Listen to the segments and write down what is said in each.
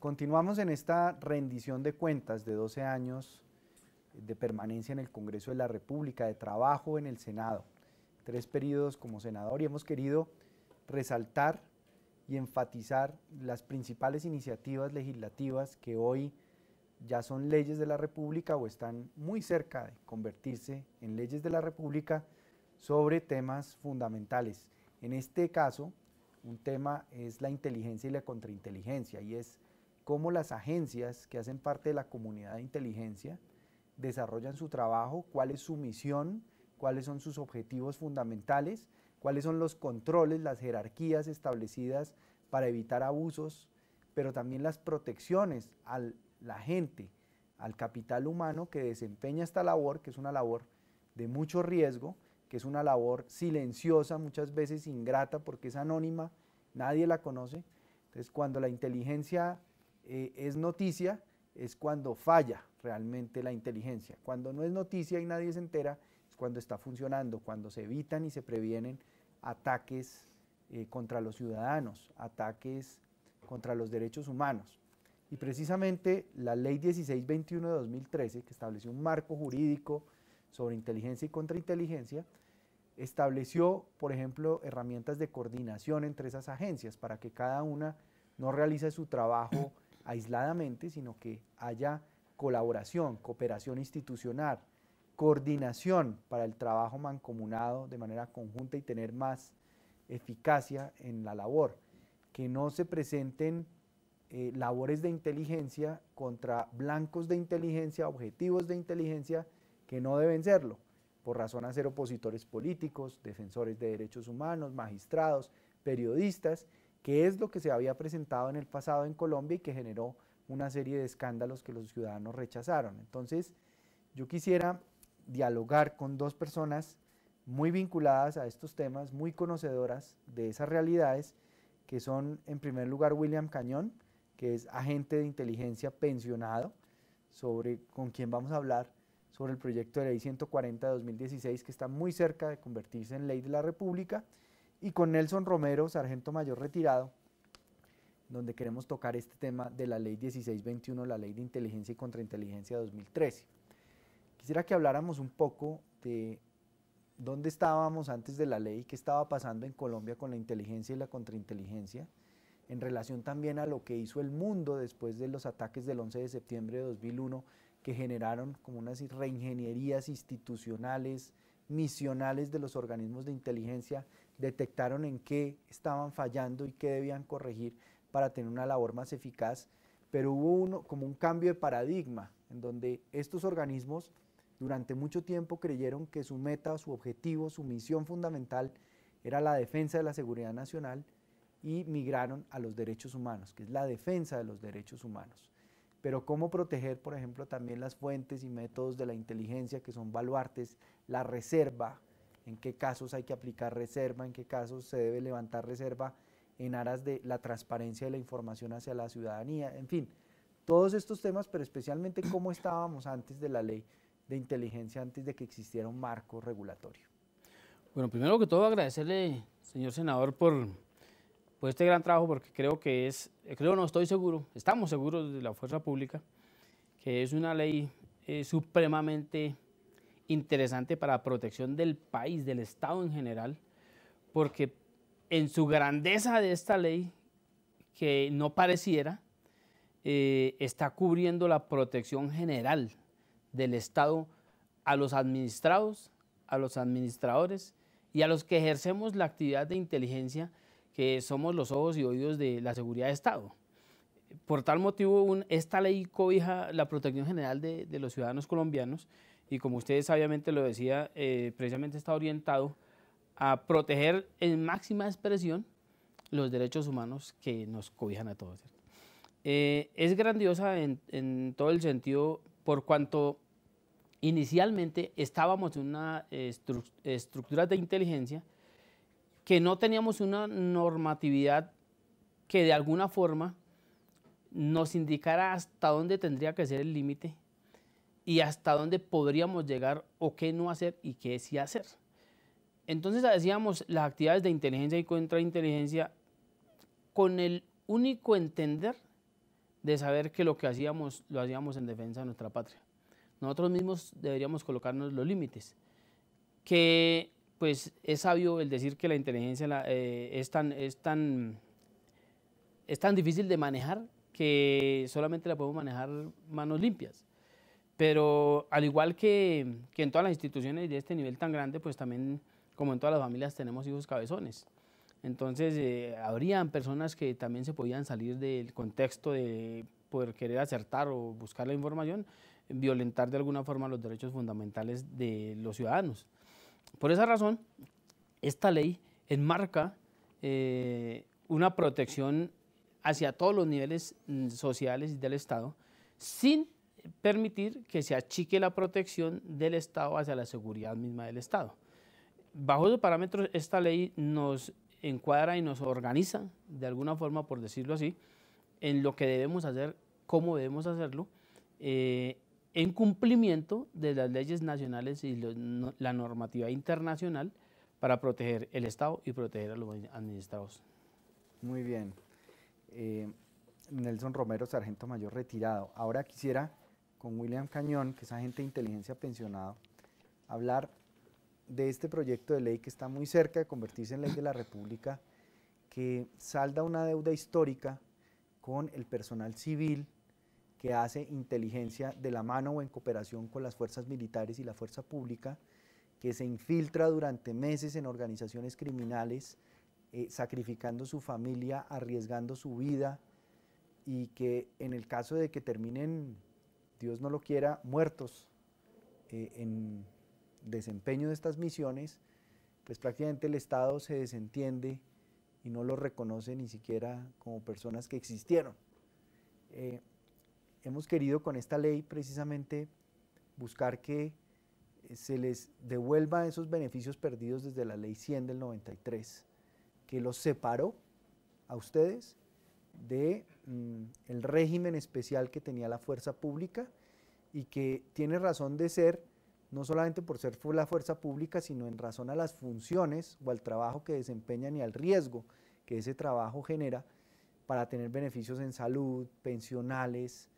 Continuamos en esta rendición de cuentas de 12 años de permanencia en el Congreso de la República, de trabajo en el Senado, 3 periodos como senador, y hemos querido resaltar y enfatizar las principales iniciativas legislativas que hoy ya son leyes de la República o están muy cerca de convertirse en leyes de la República sobre temas fundamentales. En este caso, un tema es la inteligencia y la contrainteligencia, y es cómo las agencias que hacen parte de la comunidad de inteligencia desarrollan su trabajo, cuál es su misión, cuáles son sus objetivos fundamentales, cuáles son los controles, las jerarquías establecidas para evitar abusos, pero también las protecciones a la gente, al capital humano que desempeña esta labor, que es una labor de mucho riesgo, que es una labor silenciosa, muchas veces ingrata porque es anónima, nadie la conoce. Entonces, cuando la inteligencia es noticia, es cuando falla realmente la inteligencia. Cuando no es noticia y nadie se entera, es cuando está funcionando, cuando se evitan y se previenen ataques contra los ciudadanos, ataques contra los derechos humanos. Y precisamente la Ley 1621 de 2013, que estableció un marco jurídico sobre inteligencia y contrainteligencia, estableció, por ejemplo, herramientas de coordinación entre esas agencias para que cada una no realice su trabajo aisladamente, sino que haya colaboración, cooperación institucional, coordinación para el trabajo mancomunado de manera conjunta y tener más eficacia en la labor, que no se presenten labores de inteligencia contra blancos de inteligencia, objetivos de inteligencia que no deben serlo, por razón a ser opositores políticos, defensores de derechos humanos, magistrados, periodistas, que es lo que se había presentado en el pasado en Colombia y que generó una serie de escándalos que los ciudadanos rechazaron. Entonces, yo quisiera dialogar con 2 personas muy vinculadas a estos temas, muy conocedoras de esas realidades, que son, en primer lugar, William Cañón, que es agente de inteligencia pensionado, con quien vamos a hablar sobre el proyecto de ley 140 de 2016, que está muy cerca de convertirse en ley de la República, y con Nelson Romero, sargento mayor retirado, donde queremos tocar este tema de la ley 1621, la ley de inteligencia y contrainteligencia de 2013. Quisiera que habláramos un poco de dónde estábamos antes de la ley, qué estaba pasando en Colombia con la inteligencia y la contrainteligencia, en relación también a lo que hizo el mundo después de los ataques del 11 de septiembre de 2001, que generaron como unas reingenierías institucionales, misionales de los organismos de inteligencia, detectaron en qué estaban fallando y qué debían corregir para tener una labor más eficaz, pero hubo como un cambio de paradigma, en donde estos organismos durante mucho tiempo creyeron que su meta, su objetivo, su misión fundamental era la defensa de la seguridad nacional, y migraron a los derechos humanos, que es la defensa de los derechos humanos. Pero cómo proteger, por ejemplo, también las fuentes y métodos de la inteligencia, que son baluartes, la reserva, en qué casos hay que aplicar reserva, en qué casos se debe levantar reserva en aras de la transparencia de la información hacia la ciudadanía, en fin, todos estos temas, pero especialmente cómo estábamos antes de la ley de inteligencia, antes de que existiera un marco regulatorio. Bueno, primero que todo agradecerle, señor senador, por este gran trabajo, porque no estoy seguro, estamos seguros de la Fuerza Pública, que es una ley supremamente interesante para la protección del país, del Estado en general, porque en su grandeza de esta ley, que no pareciera, está cubriendo la protección general del Estado a los administrados, a los administradores y a los que ejercemos la actividad de inteligencia, que somos los ojos y oídos de la seguridad de Estado. Por tal motivo, esta ley cobija la protección general de los ciudadanos colombianos y, como ustedes sabiamente lo decía, precisamente está orientado a proteger en máxima expresión los derechos humanos que nos cobijan a todos. Es grandiosa en todo el sentido por cuanto inicialmente estábamos en una estructura de inteligencia que no teníamos una normatividad que de alguna forma nos indicara hasta dónde tendría que ser el límite y hasta dónde podríamos llegar o qué no hacer y qué sí hacer. Entonces hacíamos las actividades de inteligencia y contrainteligencia con el único entender de saber que lo que hacíamos, lo hacíamos en defensa de nuestra patria. Nosotros mismos deberíamos colocarnos los límites, que pues es sabio el decir que la inteligencia es tan difícil de manejar que solamente la podemos manejar manos limpias. Pero al igual que en todas las instituciones de este nivel tan grande, pues también, como en todas las familias, tenemos hijos cabezones. Entonces, habrían personas que también se podían salir del contexto de poder querer acertar o buscar la información, violentar de alguna forma los derechos fundamentales de los ciudadanos. Por esa razón, esta ley enmarca una protección hacia todos los niveles sociales del Estado, sin permitir que se achique la protección del Estado hacia la seguridad misma del Estado. Bajo esos parámetros, esta ley nos encuadra y nos organiza, de alguna forma, por decirlo así, en lo que debemos hacer, cómo debemos hacerlo, en cumplimiento de las leyes nacionales y la normativa internacional para proteger el Estado y proteger a los administrados. Muy bien. Nelson Romero, sargento mayor retirado. Ahora quisiera, con William Cañón, que es agente de inteligencia pensionado, hablar de este proyecto de ley que está muy cerca de convertirse en ley de la República, que salda una deuda histórica con el personal civil que hace inteligencia de la mano o en cooperación con las fuerzas militares y la fuerza pública, que se infiltra durante meses en organizaciones criminales, sacrificando su familia, arriesgando su vida, y que en el caso de que terminen, Dios no lo quiera, muertos en desempeño de estas misiones, pues prácticamente el Estado se desentiende y no los reconoce ni siquiera como personas que existieron. Hemos querido con esta ley precisamente buscar que se les devuelva esos beneficios perdidos desde la ley 100 del 93, que los separó a ustedes de el régimen especial que tenía la fuerza pública y que tiene razón de ser no solamente por ser la fuerza pública, sino en razón a las funciones o al trabajo que desempeñan y al riesgo que ese trabajo genera para tener beneficios en salud, pensionales,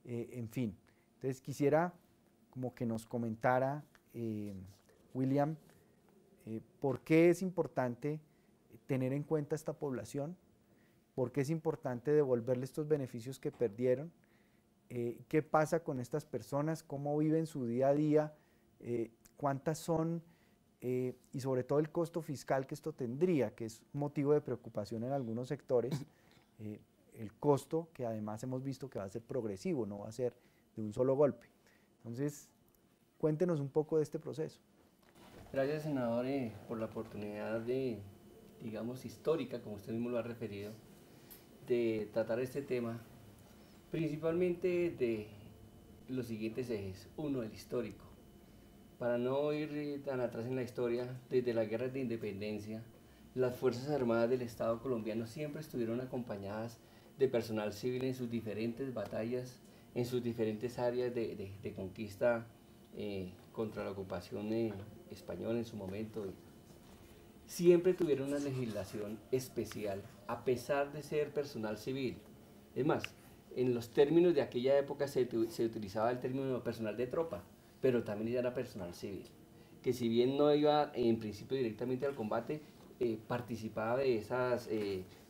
en fin. Entonces quisiera como que nos comentara, William, por qué es importante tener en cuenta esta población, por qué es importante devolverle estos beneficios que perdieron, qué pasa con estas personas, cómo viven su día a día, cuántas son y sobre todo el costo fiscal que esto tendría, que es motivo de preocupación en algunos sectores, el costo que además hemos visto que va a ser progresivo, no va a ser de un solo golpe. Entonces, cuéntenos un poco de este proceso. Gracias, senador, por la oportunidad de, digamos, histórica, como usted mismo lo ha referido, de tratar este tema, principalmente de los siguientes ejes. Uno, el histórico. Para no ir tan atrás en la historia, desde las guerras de independencia, las Fuerzas Armadas del Estado colombiano siempre estuvieron acompañadas de personal civil en sus diferentes batallas, en sus diferentes áreas de conquista contra la ocupación española en su momento. Siempre tuvieron una legislación especial, a pesar de ser personal civil. Es más, en los términos de aquella época se utilizaba el término personal de tropa, pero también era personal civil, que si bien no iba en principio directamente al combate, participaba de esas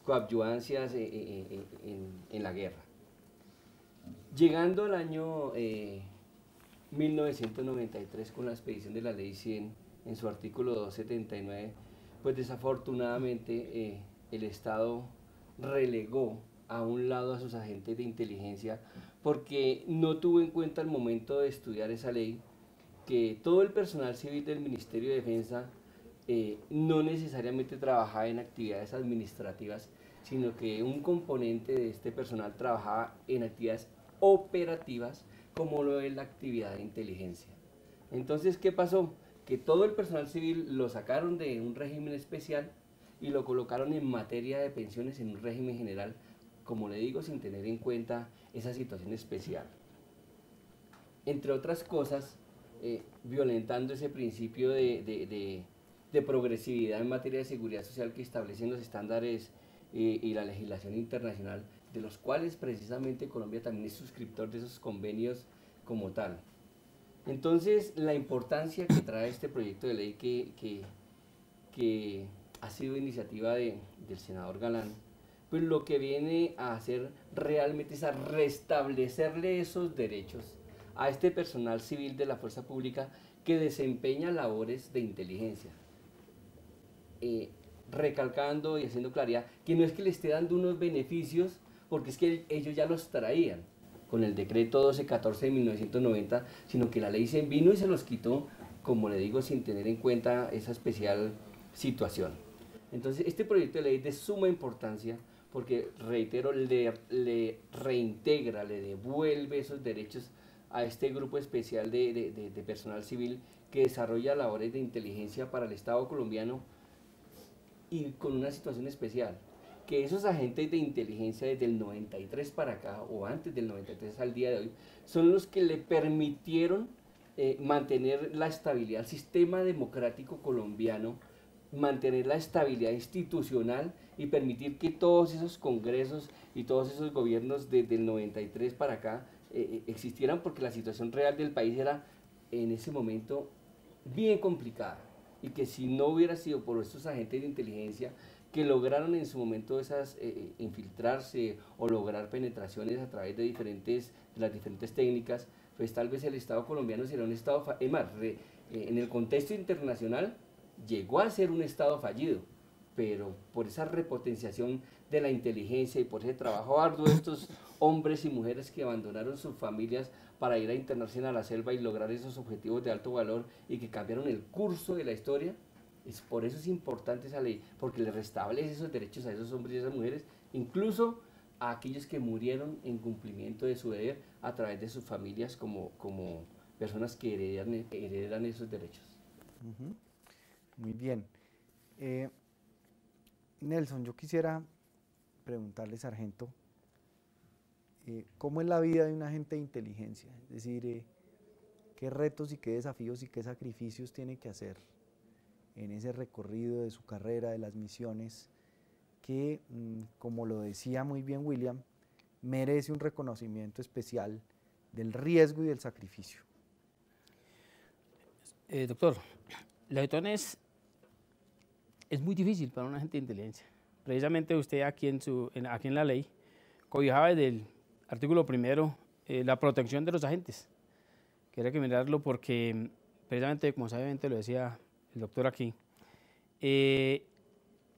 coadyuvancias en la guerra. Llegando al año 1993 con la expedición de la Ley 100 en su artículo 279, pues desafortunadamente el Estado relegó a un lado a sus agentes de inteligencia porque no tuvo en cuenta al momento de estudiar esa ley que todo el personal civil del Ministerio de Defensa no necesariamente trabajaba en actividades administrativas, sino que un componente de este personal trabajaba en actividades operativas como lo es la actividad de inteligencia. Entonces, ¿qué pasó? Que todo el personal civil lo sacaron de un régimen especial y lo colocaron en materia de pensiones en un régimen general, como le digo, sin tener en cuenta esa situación especial. Entre otras cosas, violentando ese principio de progresividad en materia de seguridad social que establecen los estándares y la legislación internacional de los cuales precisamente Colombia también es suscriptor de esos convenios como tal. Entonces, la importancia que trae este proyecto de ley que ha sido iniciativa del senador Galán, pues lo que viene a hacer realmente es a restablecerle esos derechos a este personal civil de la fuerza pública que desempeña labores de inteligencia. Recalcando y haciendo claridad que no es que le esté dando unos beneficios, porque es que ellos ya los traían con el decreto 1214 de 1990, sino que la ley se vino y se los quitó, como le digo, sin tener en cuenta esa especial situación. Entonces, este proyecto de ley es de suma importancia porque, reitero, le reintegra, le devuelve esos derechos a este grupo especial de personal civil que desarrolla labores de inteligencia para el Estado colombiano y con una situación especial, que esos agentes de inteligencia desde el 93 para acá, o antes del 93 al día de hoy, son los que le permitieron mantener la estabilidad del sistema democrático colombiano, mantener la estabilidad institucional y permitir que todos esos congresos y todos esos gobiernos desde el 93 para acá existieran, porque la situación real del país era en ese momento bien complicada, y que si no hubiera sido por estos agentes de inteligencia que lograron en su momento esas infiltrarse o lograr penetraciones a través de las diferentes técnicas, pues tal vez el Estado colombiano sería un Estado, en el contexto internacional llegó a ser un Estado fallido, pero por esa repotenciación de la inteligencia y por ese trabajo arduo de estos hombres y mujeres que abandonaron sus familias para ir a internarse a la selva y lograr esos objetivos de alto valor y que cambiaron el curso de la historia, por eso es importante esa ley, porque le restablece esos derechos a esos hombres y a esas mujeres, incluso a aquellos que murieron en cumplimiento de su deber a través de sus familias como personas que heredan esos derechos. Muy bien. Nelson, yo quisiera preguntarle, sargento, ¿cómo es la vida de un agente de inteligencia? Es decir, ¿qué retos y qué desafíos y qué sacrificios tiene que hacer en ese recorrido de su carrera, de las misiones, que, como lo decía muy bien William, merece un reconocimiento especial del riesgo y del sacrificio? Doctor, la situación es muy difícil para un agente de inteligencia. Precisamente usted aquí en la ley cobijaba desde el artículo primero la protección de los agentes. Quería que mirarlo porque precisamente, como sabiamente lo decía el doctor aquí,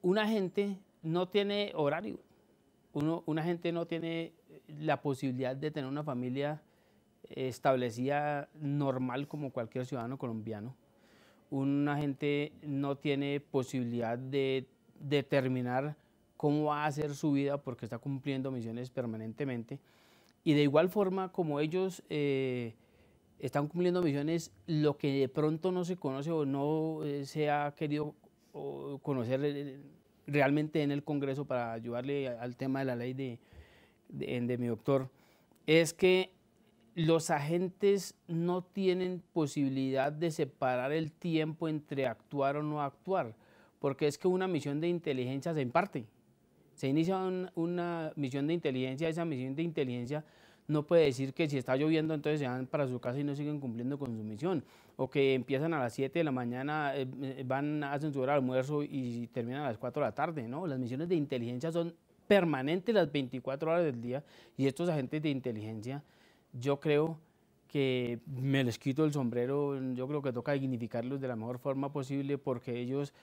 un agente no tiene horario, un agente no tiene la posibilidad de tener una familia establecida normal como cualquier ciudadano colombiano. Un agente no tiene posibilidad de determinar cómo va a ser su vida porque está cumpliendo misiones permanentemente. Y de igual forma, como ellos están cumpliendo misiones, lo que de pronto no se conoce o no se ha querido conocer realmente en el Congreso para ayudarle al tema de la ley de mi doctor, es que los agentes no tienen posibilidad de separar el tiempo entre actuar o no actuar, porque es que una misión de inteligencia se imparte. Se inicia una misión de inteligencia, esa misión de inteligencia no puede decir que si está lloviendo entonces se van para su casa y no siguen cumpliendo con su misión, o que empiezan a las 7 de la mañana, hacen su hora de almuerzo y terminan a las 4 de la tarde, ¿no? Las misiones de inteligencia son permanentes las 24 horas del día, y estos agentes de inteligencia, yo creo que me les quito el sombrero, yo creo que toca dignificarlos de la mejor forma posible, porque ellos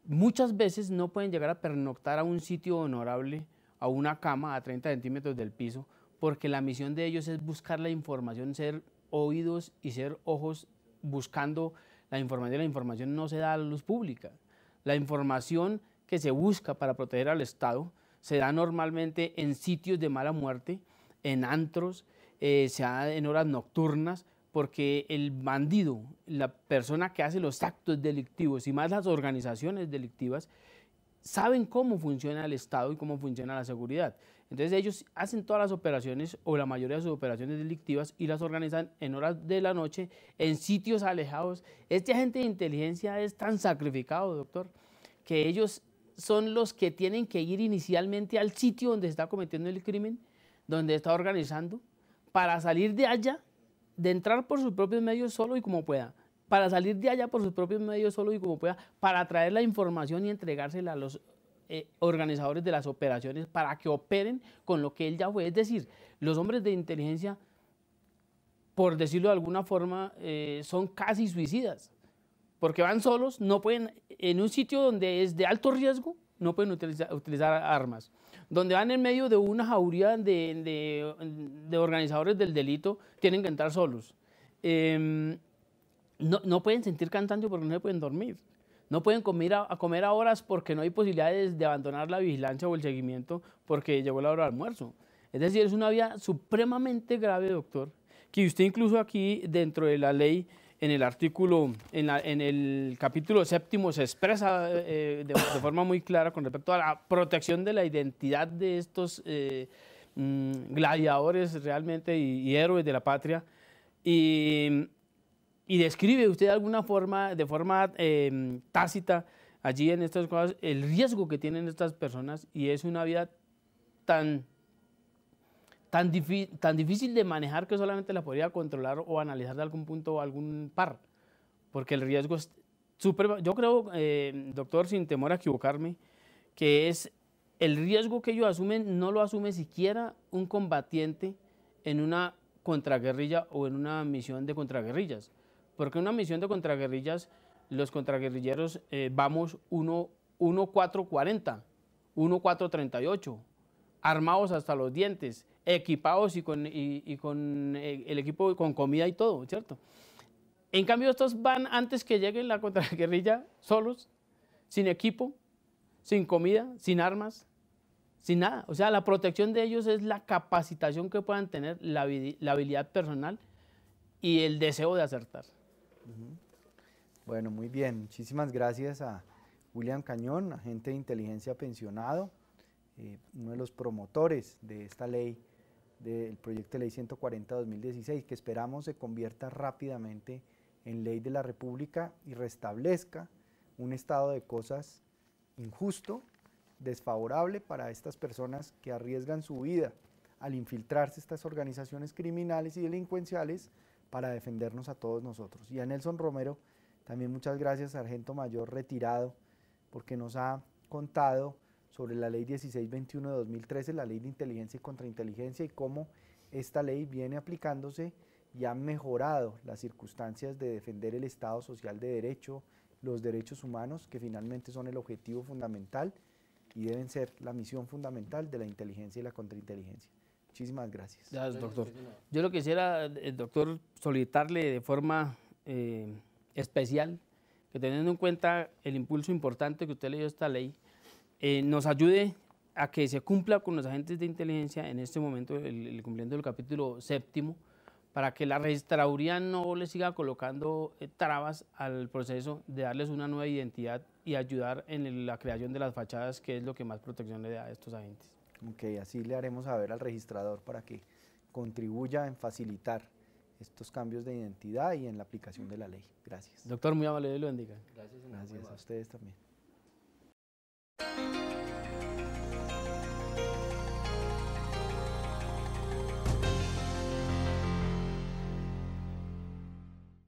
muchas veces no pueden llegar a pernoctar a un sitio honorable, a una cama a 30 centímetros del piso, porque la misión de ellos es buscar la información, ser oídos y ser ojos buscando la información no se da a la luz pública. La información que se busca para proteger al Estado se da normalmente en sitios de mala muerte, en antros, se da en horas nocturnas, porque el bandido, la persona que hace los actos delictivos y más las organizaciones delictivas, saben cómo funciona el Estado y cómo funciona la seguridad. Entonces ellos hacen todas las operaciones o la mayoría de sus operaciones delictivas y las organizan en horas de la noche en sitios alejados. Este agente de inteligencia es tan sacrificado, doctor, que ellos son los que tienen que ir inicialmente al sitio donde se está cometiendo el crimen, donde está organizando, para salir de allá, de entrar por sus propios medios solo y como pueda, para salir de allá por sus propios medios solo y como pueda, para traer la información y entregársela a los organizadores de las operaciones para que operen con lo que él ya fue. Es decir, los hombres de inteligencia, por decirlo de alguna forma, son casi suicidas, porque van solos, no pueden, en un sitio donde es de alto riesgo, no pueden utilizar armas. Donde van en medio de una jauría de organizadores del delito, tienen que entrar solos. No pueden sentir cansancio porque no se pueden dormir. No pueden comer a horas porque no hay posibilidades de abandonar la vigilancia o el seguimiento porque llegó la hora del almuerzo. Es decir, es una vía supremamente grave, doctor, que usted incluso aquí dentro de la ley, en el artículo, en el capítulo 7 se expresa de forma muy clara con respecto a la protección de la identidad de estos gladiadores realmente y héroes de la patria. Y describe usted de alguna forma, de forma tácita, allí en estas cosas, el riesgo que tienen estas personas, y es una vida tan difícil de manejar que solamente la podría controlar o analizar de algún punto o algún par, porque el riesgo es súper. Yo creo, doctor, sin temor a equivocarme, que es el riesgo que ellos asumen, no lo asume siquiera un combatiente en una contraguerrilla o en una misión de contraguerrillas. Porque en una misión de contraguerrillas, los contraguerrilleros vamos 1-4-40, 1-4-38, armados hasta los dientes, equipados y con el equipo con comida y todo, ¿cierto? En cambio, estos van antes que lleguen la contraguerrilla solos, sin equipo, sin comida, sin armas, sin nada. O sea, la protección de ellos es la capacitación que puedan tener, la habilidad personal y el deseo de acertar. Bueno, muy bien. Muchísimas gracias a William Cañón, agente de inteligencia pensionado, uno de los promotores de esta ley, del proyecto de ley 140-2016, que esperamos se convierta rápidamente en ley de la República y restablezca un estado de cosas injusto, desfavorable para estas personas que arriesgan su vida al infiltrarse estas organizaciones criminales y delincuenciales para defendernos a todos nosotros. Y a Nelson Romero, también muchas gracias, sargento mayor retirado, porque nos ha contado sobre la ley 1621 de 2013, la ley de inteligencia y contrainteligencia, y cómo esta ley viene aplicándose y ha mejorado las circunstancias de defender el Estado social de derecho, los derechos humanos, que finalmente son el objetivo fundamental y deben ser la misión fundamental de la inteligencia y la contrainteligencia. Muchísimas gracias. Gracias, doctor. Yo lo quisiera, doctor, solicitarle de forma especial que, teniendo en cuenta el impulso importante que usted le dio a esta ley, nos ayude a que se cumpla con los agentes de inteligencia en este momento, el cumplimiento del capítulo 7, para que la registraduría no le siga colocando trabas al proceso de darles una nueva identidad y ayudar en la creación de las fachadas, que es lo que más protección le da a estos agentes. Ok, así le haremos saber al registrador para que contribuya en facilitar estos cambios de identidad y en la aplicación de la ley. Gracias. Doctor, muy amable, Dios lo bendiga. Gracias, Gracias a ustedes también.